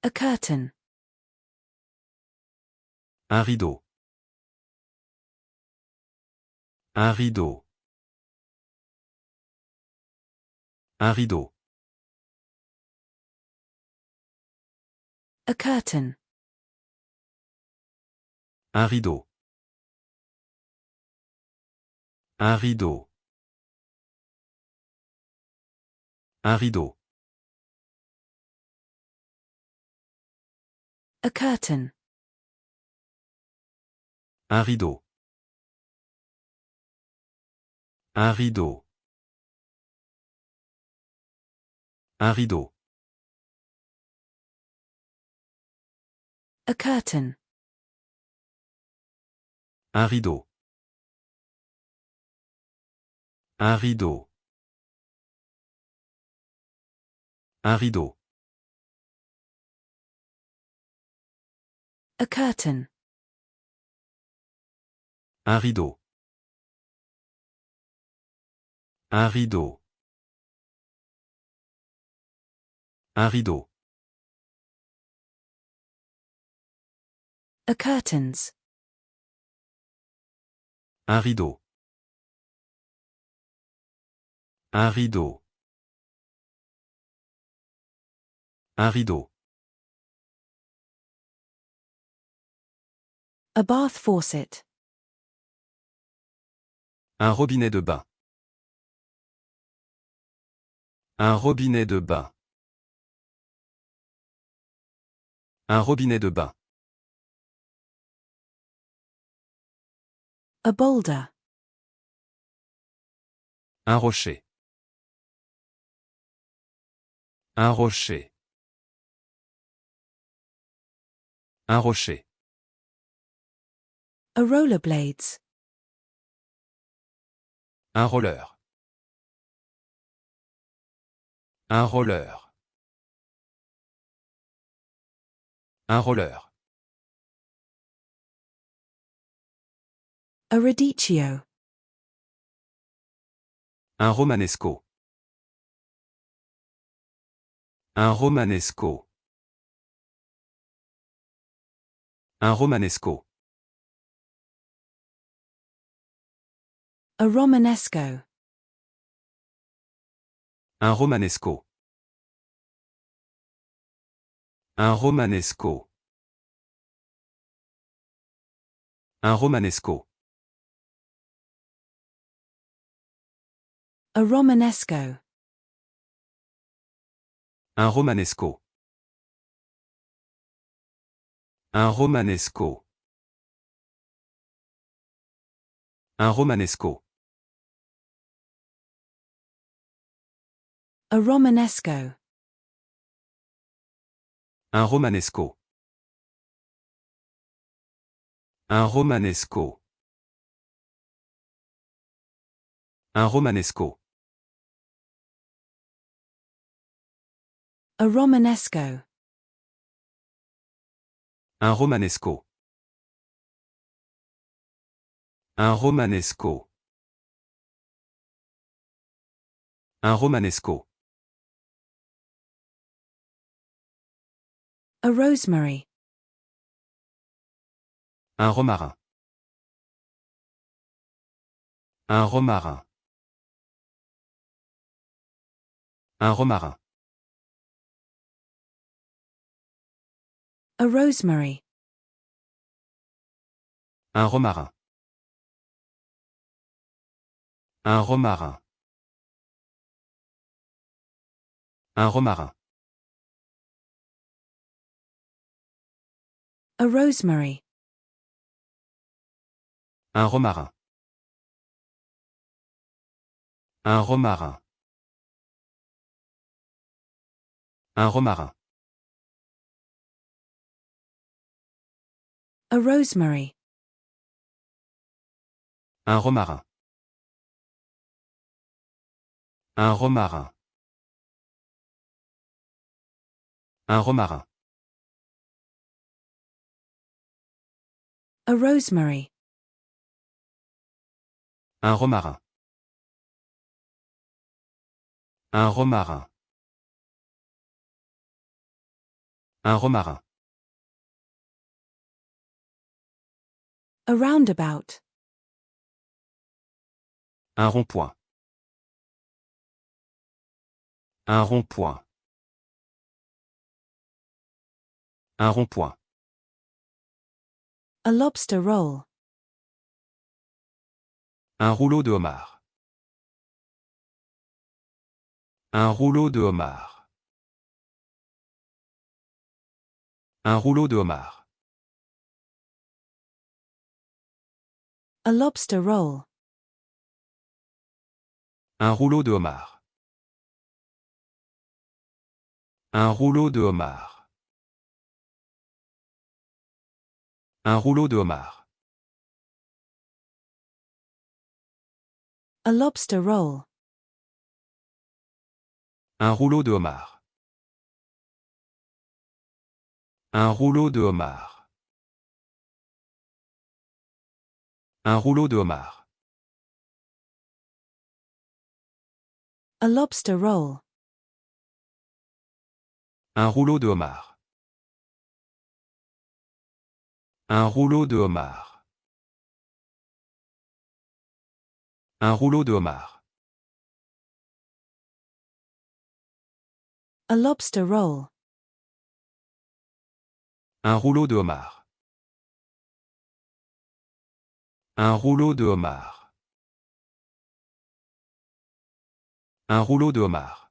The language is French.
A curtain. Un rideau. Un rideau. Un rideau. A curtain. Un rideau. Un rideau. Un rideau. A curtain. Un rideau. Un rideau. Un rideau. A curtain. Un rideau. Un rideau. Un rideau. A curtain. Un rideau. Un rideau. Un rideau. A curtains. Un rideau. Un rideau. Un rideau. A bath faucet. Un robinet de bain. Un robinet de bain. Un robinet de bain. A boulder. Un rocher. Un rocher. Un rocher. A rollerblades. Un roller. Un roller. Un roller. A radicchio. Un romanesco. Un romanesco. Un romanesco. A romanesco. Un romanesco. Un romanesco. Un romanesco. A romanesco. Un romanesco. Un romanesco. Un romanesco. A romanesco. Un romanesco. Un romanesco. Un romanesco. A romanesco. Un romanesco. Un romanesco. Un romanesco. A rosemary. Un romarin. Un romarin. Un romarin. A rosemary. Un romarin. Un romarin. Un romarin. A rosemary. Un romarin. Un romarin. Un romarin. A rosemary. Un romarin. Un romarin. Un romarin. A rosemary. Un romarin. Un romarin. Un romarin. A roundabout. Un rond-point. Un rond-point. Un rond-point. A lobster roll. Un rouleau de homard. Un rouleau de homard. Un rouleau de homard. A lobster roll. Un rouleau de homard. Un rouleau de homard. Un rouleau de homard. A lobster roll. Un rouleau de homard. Un rouleau de homard. Un rouleau de homard. A lobster roll. Un rouleau de homard. Un rouleau de homard. Un rouleau de homard. A lobster roll. Un rouleau de homard. Un rouleau de homard. Un rouleau de homard.